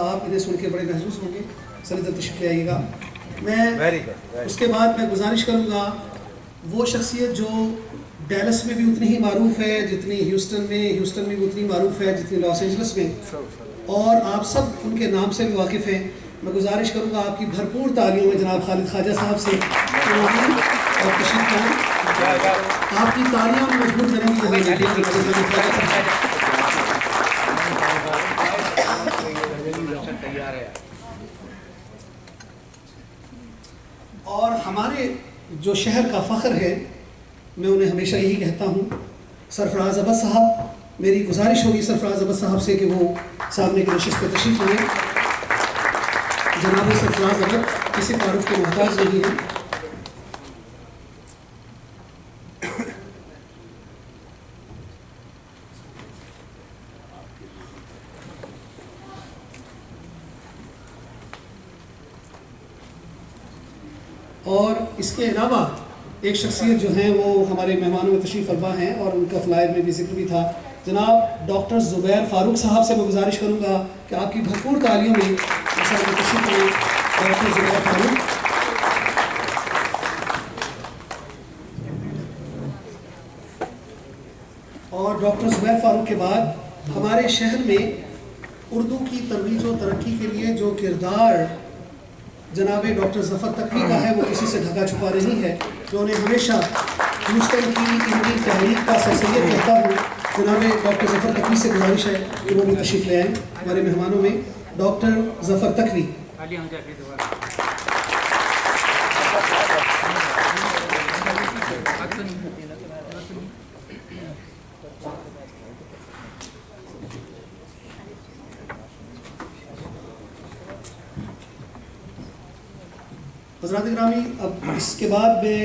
आप इन्हें सुन के बड़े महसूस होंगे। सर इधर तशरीफ ले आइएगा। मैं उसके बाद मैं गुजारिश करूँगा वो शख्सियत जो डैलस में भी उतनी ही मारूफ है जितनी ह्यूस्टन में भी उतनी मारूफ है जितनी लॉस एंजल्स में, और आप सब उनके नाम से भी वाकिफ़ हैं। मैं गुजारिश करूँगा आपकी भरपूर तालियों में जनाब खालिद ख्वाजा साहब से और तशरीफ लाएं। आपकी तालियां मजबूर करेंगी। और हमारे जो शहर का फ़ख्र है, मैं उन्हें हमेशा यही कहता हूँ, सरफराज अब्बास साहब, मेरी गुजारिश होगी सरफराज अब्बास साहब से कि वो सामने की नशिस्त पर तशरीफ़ लाएँ। जनाब सरफराज अब्बास किसी तारुफ के मोहताज नहीं है। और इसके अलावा एक शख्सियत जो है वो हमारे मेहमानों में तशरीफ़ फरमा हैं और उनका फ्लायर में भी जिक्र भी था, जनाब डॉक्टर ज़ुबैर फ़ारूक साहब से मैं गुजारिश करूँगा कि आपकी भरपूर तालियों में तशरीफ़ लें। डॉक्टर ज़ुबैर फ़ारूक। और डॉक्टर ज़ुबैर फ़ारूक के बाद हमारे शहर में उर्दू की तरवीज और तरक्की के लिए जो किरदार जनाब डॉक्टर ज़फ़र तकवी का है वो किसी से ढका छुपा नहीं है। जो उन्हें हमेशा ह्यूस्टन की इनकी तहरीक का सरसैयद कहता हूँ। जनाब डॉक्टर ज़फ़र तकवी से गुजारिश है कि वो भी तशरीफ़ ले आएँ हमारे मेहमानों में। डॉक्टर ज़फ़र तकवी। हज़रात गिरामी, अब इसके बाद मैं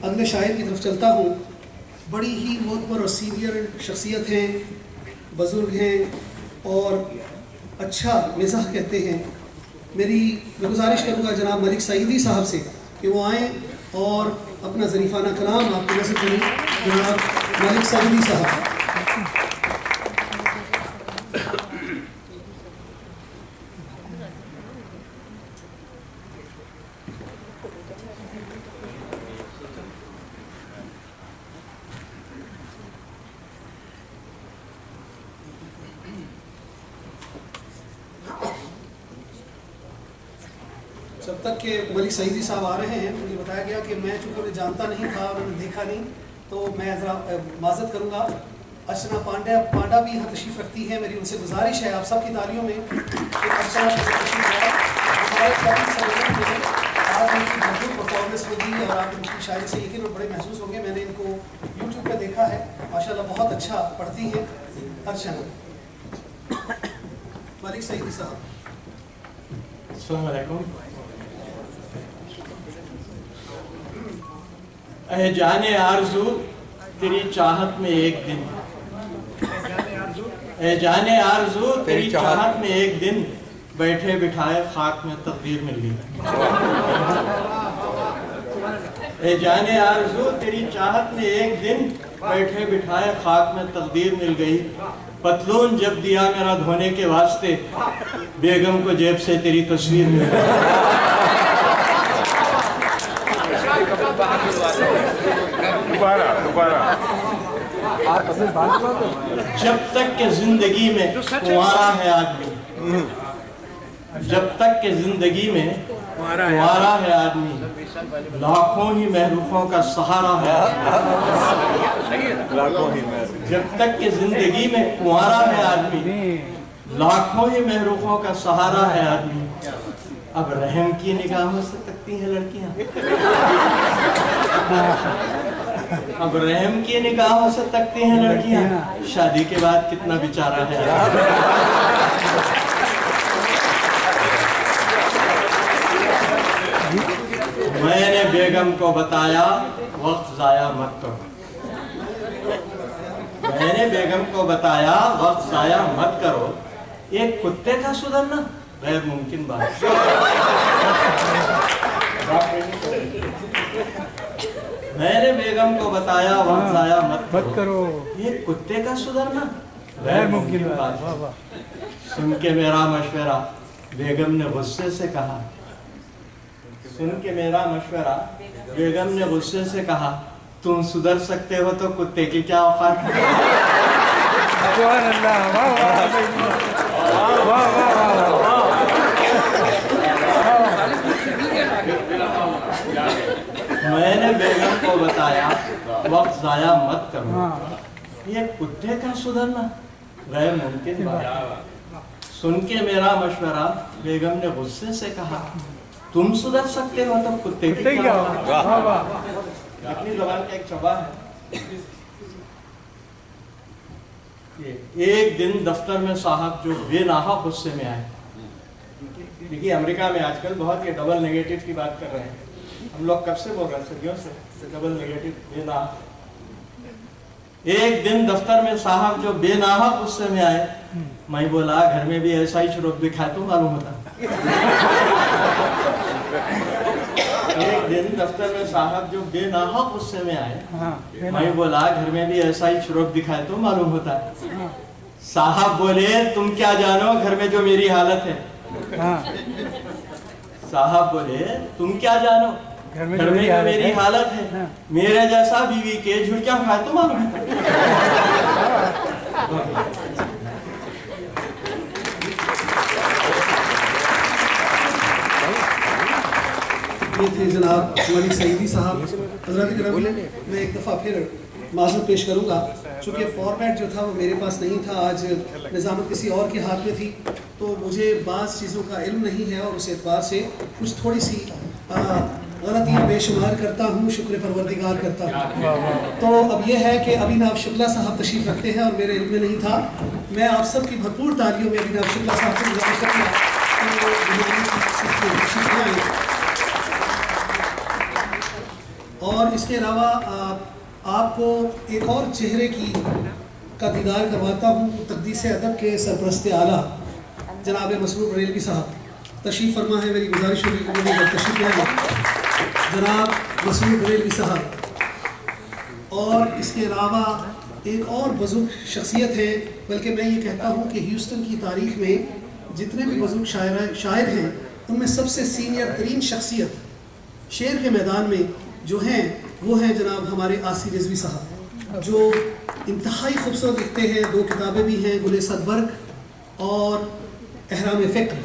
अगले शायर की तरफ चलता हूँ। बड़ी ही मोतबर और सीनियर शख्सियत हैं, बुज़ुर्ग हैं और अच्छा मिज़ाह कहते हैं। मैं गुजारिश करूँगा जनाब मलिक सईदी साहब से कि वो आएँ और अपना ज़रीफ़ाना कलाम आपको नज़र करें। जनाब मलिक सईदी साहब। जब तक कि मलिक सईदी साहब आ रहे हैं, मुझे बताया गया कि मैं चूँकि उन्हें जानता नहीं था और उन्हें देखा नहीं, तो मैं ज़रा माज़रत करूँगा। अर्चना पांडा भी यहाँ तशरीफ़ रखती है। मेरी उनसे गुजारिश है आप सबकी तालियों में कि अर्चना आज उनकी भरपूर परफॉर्मेंस होगी और आप उनकी शायरी से यकीन और बड़े महसूस होंगे। मैंने इनको यूट्यूब पर देखा है, माशाल्लाह बहुत अच्छा पढ़ती हैं अर्चना। मलिक सईदी साहब। अस्सलाम वालेकुम। ऐ जाने आरज़ू तेरी चाहत में एक दिन, ऐ जाने आरज़ू तेरी चाहत में एक दिन, बैठे बिठाए खाक में तकदीर मिल गई। ऐ जाने आरज़ू तेरी चाहत में एक दिन, बैठे बिठाए खाक में तकदीर मिल गई। पतलून जब दिया मेरा धोने के वास्ते, बेगम को जेब से तेरी तस्वीर मिल गई। जब तक के जिंदगी में कुंवारा है आदमी, जब तक के जिंदगी में कुंवारा है आदमी, लाखों ही महरूफों का सहारा है। जब तक के जिंदगी में कुंवारा है आदमी, लाखों ही महरूफों का सहारा है आदमी। अब रहम की निगाहों से तकती हैं लड़कियां, अब रहम की निगाहों से तकती हैं लड़कियां, शादी के बाद कितना बेचारा है। मैंने बेगम को बताया वक्त जाया मत करो, मैंने बेगम को बताया वक्त जाया मत करो। एक कुत्ते का सुधरना गैर मुमकिन बात। मैंने बेगम को बताया वक्त जाया मत करो, ये कुत्ते का सुधरना गैर मुमकिन बात। सुन के मेरा मशवरा बेगम ने गुस्से से कहा। सुन के मेरा मशवरा, बेगम ने गुस्से से कहा, तुम सुधर सकते हो तो कुत्ते की क्या औकात है। मैंने बेगम को बताया वक्त जाया मत करो, ये कुत्ते का सुधरना गैर मुमकिन बात। सुन के मेरा मशवरा, बेगम ने गुस्से से कहा, तुम सुधर सकते हो तो कुत्ते की क्या औकात। अपनी ज़बान का एक शबा है। एक दिन दफ्तर में साहब जो बेनाहा गुस्से में आए। देखिए अमेरिका में आजकल बहुत ये डबल नेगेटिव की बात कर रहे हैं। हम लोग कब से बोल रहे हैं, सदियों से, डबल नेगेटिव बेनाहा। एक दिन दफ्तर में साहब जो बेनाहा गुस्से में आए, मैं बोला घर में भी ऐसा ही शुरू दिखाए तो मालूम होता। एक दिन दफ्तर में साहब जो बेनाहा गुस्से में आए, मैं बोला घर में भी ऐसा ही शुरू दिखाए तो मालूम होता। साहब बोले तुम क्या जानो घर में जो मेरी हालत है। साहब बोले तुम क्या जानो घर में जो मेरी हालत है। मेरे जैसा बीवी के झुटकियां खाए तो मालूम होता। ये थे जनाब मलिक सईदी साहब। हज़रात गिरामी, मैं एक दफ़ा फिर माज़रत पेश करूँगा, चूँकि फॉर्मेट जो था वो मेरे पास नहीं था, आज निज़ामत किसी और के हाथ में थी, तो मुझे बाज़ चीज़ों का इल्म नहीं है और उस एतबार से कुछ थोड़ी सी गलतियाँ बेशुमार करता हूँ, शुक्र परवरदिगार करता हूँ। तो अब यह है कि अभिनव शुक्ला साहब तशरीफ़ रखते हैं और मेरे इल्म में नहीं था। मैं आप सब की भरपूर तालियों में अभिनव शुक्ला साहब को गुज़ारिश करूँगा। और इसके अलावा आपको एक और चेहरे का दीदार करवाता हूँ। तक़दीस अदब के सरपरस्त आला जनाब मसरूर बरेलवी साहब तशरीफ़ फरमा है। मेरी गुजारिश होगी तशरीफ़ लाएँ जनाब मसरूर बरेलवी साहब। और इसके अलावा एक और बुज़ुर्ग शख्सियत है, बल्कि मैं ये कहता हूँ कि ह्यूस्टन की तारीख़ में जितने भी बुज़ुर्ग शायर हैं उनमें सबसे सीनियर तरीन शख्सियत शेर के मैदान में जो हैं वो हैं जनाब हमारे आसिर रिजवी साहब, जो इंतहाई खूबसूरत लिखते हैं। 2 किताबें भी हैं, गुले सदबर्ग और एहराम फ़िक्र।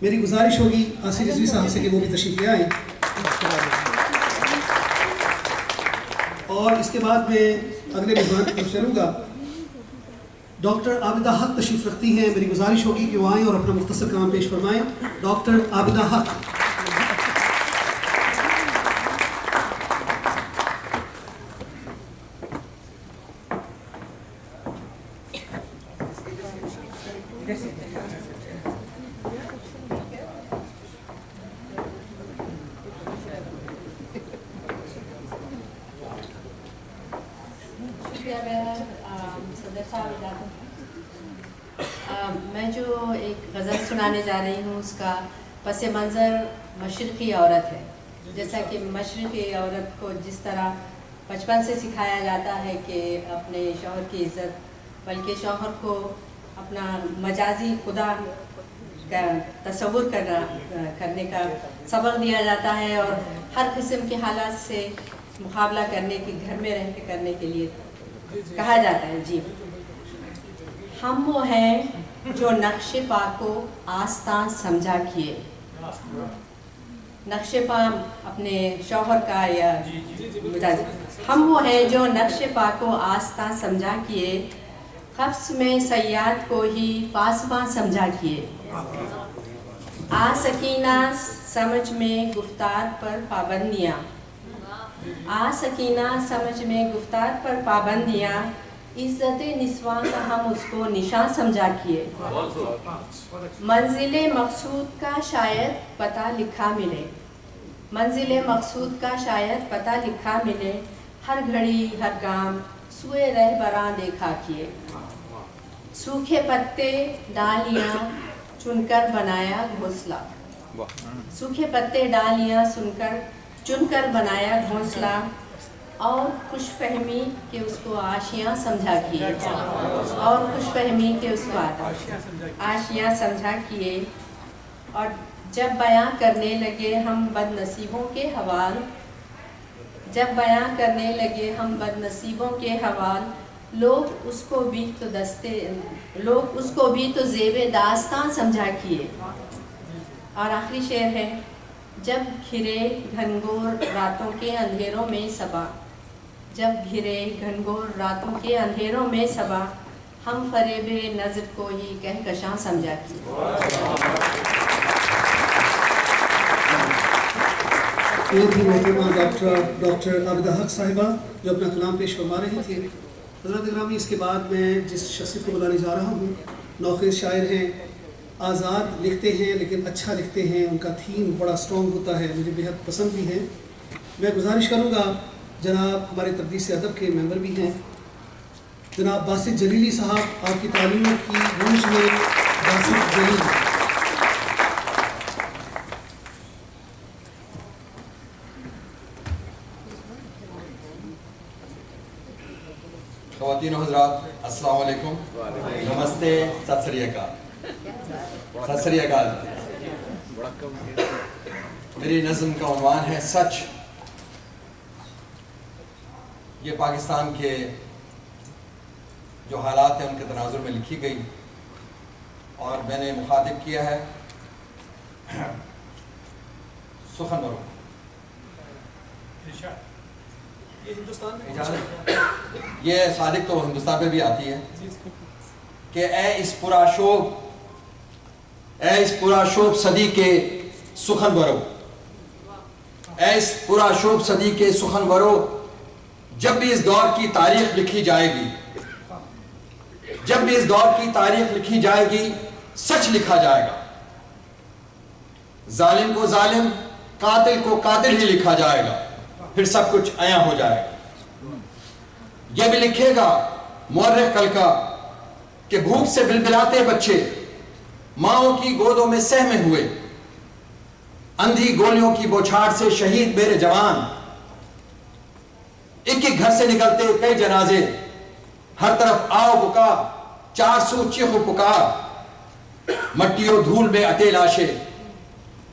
मेरी गुजारिश होगी आसिर रिजवी साहब से कि वो भी तशरीफ़ ले आएँ। और इसके बाद मैं अगले मेहमान की तरफ चलूँगा। डॉक्टर आबिदा हक तशरीफ़ रखती हैं। मेरी गुजारिश होगी कि वो आएँ और अपना मुख्तसर काम पेश फरमाएँ। डॉक्टर आबिदा हक। मैं जो एक गज़ल सुनाने जा रही हूँ उसका पस मंज़र मशरिक़ी औरत है। जैसा कि मशरिक़ी औरत को जिस तरह बचपन से सिखाया जाता है कि अपने शौहर की इज़्ज़त, बल्कि शौहर को अपना मजाजी खुदा का तसव्वुर करने का सबक दिया जाता है और हर किस्म के हालात से मुकाबला करने की घर में रह के करने के लिए कहा जाता है। जी, हम वो हैं जो नक्शे पा को आस्तां समझा किए। नक्शे पा अपने शौहर का या हम वो हैं जो नक्शे पा को आस्तां समझा किए, ख़फ्स में सयाद को ही पासबां समझा किए। आ सकीना समझ में गुफ्तार पर पाबंदियाँ, आ सकीना समझ में गुफ्तार पर पाबंदियाँ, इज़्ज़त निस्वां का हम उसको निशान समझा किए। मंजिल मकसूद का शायद पता लिखा मिले, मंजिल मकसूद का शायद पता लिखा मिले, हर घड़ी हर गाम सुए रहबरां देखा किए। सूखे पत्ते डालियाँ चुनकर बनाया घोंसला, सूखे पत्ते डालियाँ चुनकर बनाया घोंसला, और खुशफहमी के उसको आशियाँ समझा किए, और खुशफहमी के उसको आशियाँ समझा किए। और जब बयां करने लगे हम बदनसीबों के हवाल, जब बयां करने लगे हम बदनसीबों के हवाल, लोग उसको भी तो ज़ेबे दास्तां समझा किए। और आखिरी शेर है, जब घिरे घनघोर रातों के अंधेरों में सबा, जब घिरे घनघोर रातों के अंधेरों में सबा, हम फरेबे नज़र को ही कहकशां समझा किए। ये थी मोहतरमा डॉक्टर आबिदा हक साहिबा जो अपना कलाम पेश फरमा रही थी। हज़रत ग्रामी, इसके बाद मैं जिस शख्सियत को बुलाने जा रहा हूँ, नौखेज़ शायर हैं, आज़ाद लिखते हैं लेकिन अच्छा लिखते हैं, उनका थीम बड़ा स्ट्रॉन्ग होता है, मुझे बेहद पसंद भी है। मैं गुजारिश करूँगा, जनाब हमारे तक़दीस अदब के मेंबर भी हैं, जनाब बासित जलीली साहब, आपकी तालीमों की गूंज में बासित जलीली। ख़वातीन व हज़रात, अस्सलाम वालेकुम। नमस्ते, सत श्री अकाल। सत श्री अकाल। मेरी नज़्म का उन्वान है सच। ये पाकिस्तान के जो हालात हैं उनके तनाजुर में लिखी गई और मैंने मुखातिब किया है सुखनवरों। ये हिंदुस्तान में ये सादिक तो हिंदुस्तान पे भी आती है कि ए इस पुराशोभ सदी के सुखनवरों, ए इस पुराशोभ सदी के सुखनवरों, जब भी इस दौर की तारीख लिखी जाएगी, जब भी इस दौर की तारीख लिखी जाएगी, सच लिखा जाएगा। जालिम को जालिम, कातिल को कातिल ही लिखा जाएगा, फिर सब कुछ अया हो जाएगा। यह भी लिखेगा मुअर्रिख कल का कि भूख से बिलबिलाते बच्चे माओं की गोदों में सहमे हुए, अंधी गोलियों की बौछार से शहीद मेरे जवान, एक एक घर से निकलते कई जनाजे, हर तरफ आओ बुका, 400 चीखो पुकार, मट्टियों धूल में अते लाशे,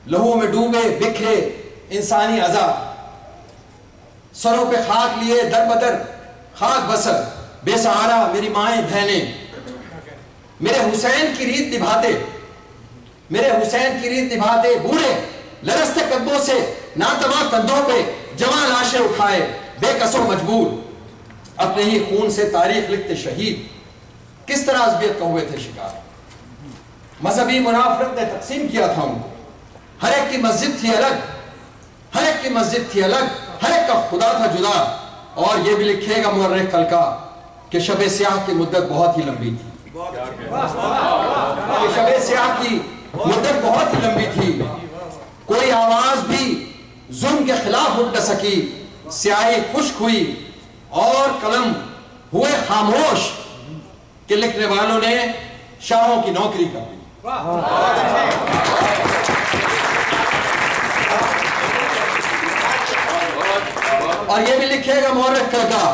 लहू में डूबे बिखरे इंसानी अज़ा, सरों पे खाक लिए दर बदर खाक बसर, बेसहारा मेरी माएं बहने, मेरे हुसैन की रीत निभाते, मेरे हुसैन की रीत निभाते, बूढ़े लरसते कदमों से नातवा कंधों पे जवान लाशें उठाए, बेकसो मजबूर अपने ही खून से तारीख लिखते शहीद, किस तरह अज़बियत का हुए थे शिकार। मजहबी मुनाफरत ने तकसीम किया था उनको, हर एक की मस्जिद थी अलग, हर एक की मस्जिद थी अलग, हर एक का खुदा था जुदा। और ये भी लिखेगा मुअर्रिख कल का कि शबे स्याह की मुद्दत बहुत ही लंबी थी, शबे स्याह की मुद्दत बहुत ही लंबी थी, कोई आवाज भी जुल्म के खिलाफ उठ न सकी, स्याही खुश्क हुई और कलम हुए खामोश कि लिखने वालों ने शाहों की नौकरी कर दी। और ये भी लिखेगा मुअर्रिख कल का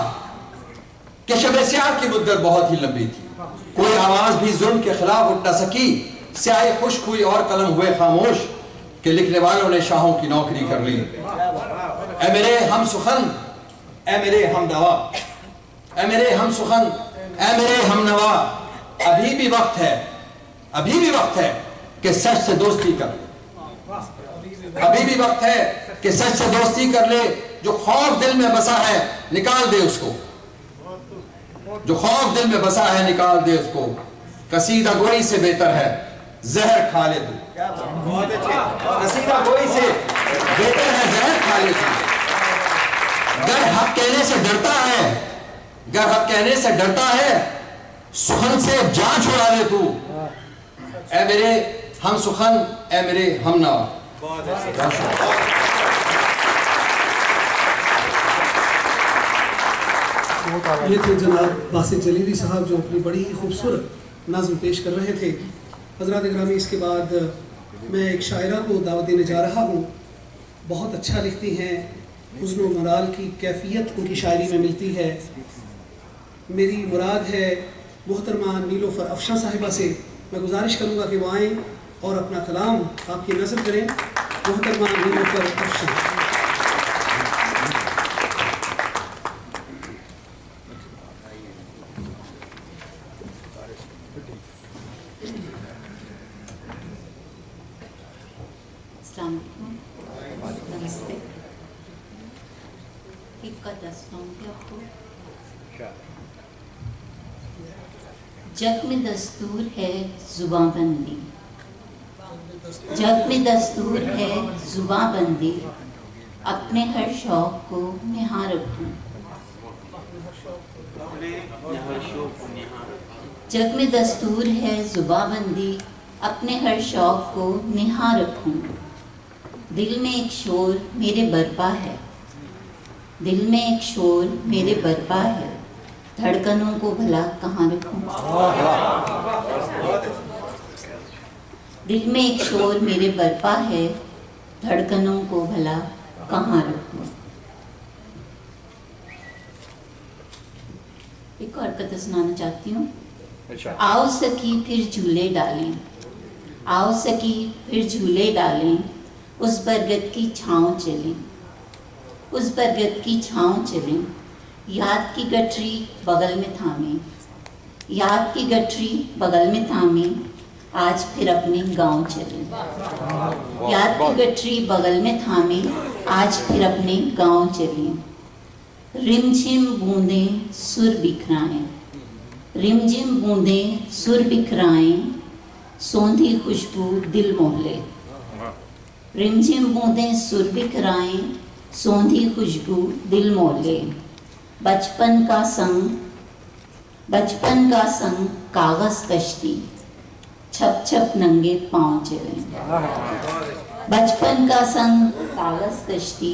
कि शबे स्याह की मुद्दत बहुत ही लंबी थी, कोई आवाज भी जुल्म के खिलाफ उठ न सकी, स्याही खुश्क हुई और कलम हुए खामोश कि लिखने वालों ने शाहों की नौकरी कर ली। ए मेरे हम सुखन, ए मेरे हम नवा, ए मेरे हम सुखन, ए मेरे हम नवा, अभी भी वक्त है, अभी भी वक्त है कि सच से दोस्ती कर ले, अभी भी वक्त है कि सच से दोस्ती कर ले। जो खौफ दिल में बसा है निकाल दे उसको, जो खौफ दिल में बसा है निकाल दे उसको, कसीदा गोई से बेहतर है जहर खा ले तू, कसीदा गोई से बेहतर है जहर खा ले तू। गर हक कहने से डरता है, गर हक कहने से डरता है, सुखन से जान छुड़ा ले तू। ए मेरे हम सुखन, ए मेरे हम नवा। ये थे जनाब बासित जलीली साहब जो अपनी बड़ी ही खूबसूरत नज़्म पेश कर रहे थे। हज़रात ग्रामी, इसके बाद मैं एक शायरा को दावत देने जा रहा हूँ। बहुत अच्छा लिखती हैं, हुस्न व मलाल की कैफियत उनकी शायरी में मिलती है। मेरी मुराद है मोहतरमा नीलोफर अफशां साहिबा से। मैं गुजारिश करूँगा कि वो आएँ और अपना कलाम आपकी नज़र करें। मोहतरमा नीलोफर अफशान। नमस्ते। इक्का दस्तूंगी आपको। जग में दस्तूर है जुबां बंदी, जग में दस्तूर है जुबां बंदी, अपने हर शौक को निहार रखूं। जग में दस्तूर है जुबां बंदी, अपने हर शौक को निहार रखूं। दिल में एक शोर मेरे बरपा है, दिल में एक शोर मेरे बरपा है, धड़कनों को भला कहाँ रखूं। दिल में एक शोर मेरे बरपा है, धड़कनों को भला कहाँ रखूं। एक और कथा सुनाना चाहती हूँ। आओ सखी फिर झूले डालें, आओ सखी फिर झूले डालें, उस बरगद की छाँव चलें, उस बरगद की छाँव चलें। याद की गठरी बगल में थामे, याद की गठरी बगल में थामे, आज फिर अपने गांव चलें। याद की गठरी बगल में थामे, आज फिर अपने गांव चलें। रिमझिम बूंदें सुर बिखराएं, रिमझिम बूंदें सुर बिखराएं, सौंधी खुशबू दिल मोह ले। रिमझिम बूंदें सुर बिखराएं, सौंधी खुशबू दिल मोह ले। बचपन का संग कागज कश्ती, छप छप नंगे पाँव चलें। बचपन का संग कागज कश्ती,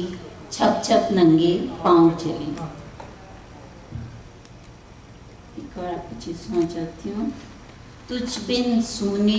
छप छप नंगे पाँव चलें। एक और आपको चीज सुना चाहती हूँ। तुझ बिन सूने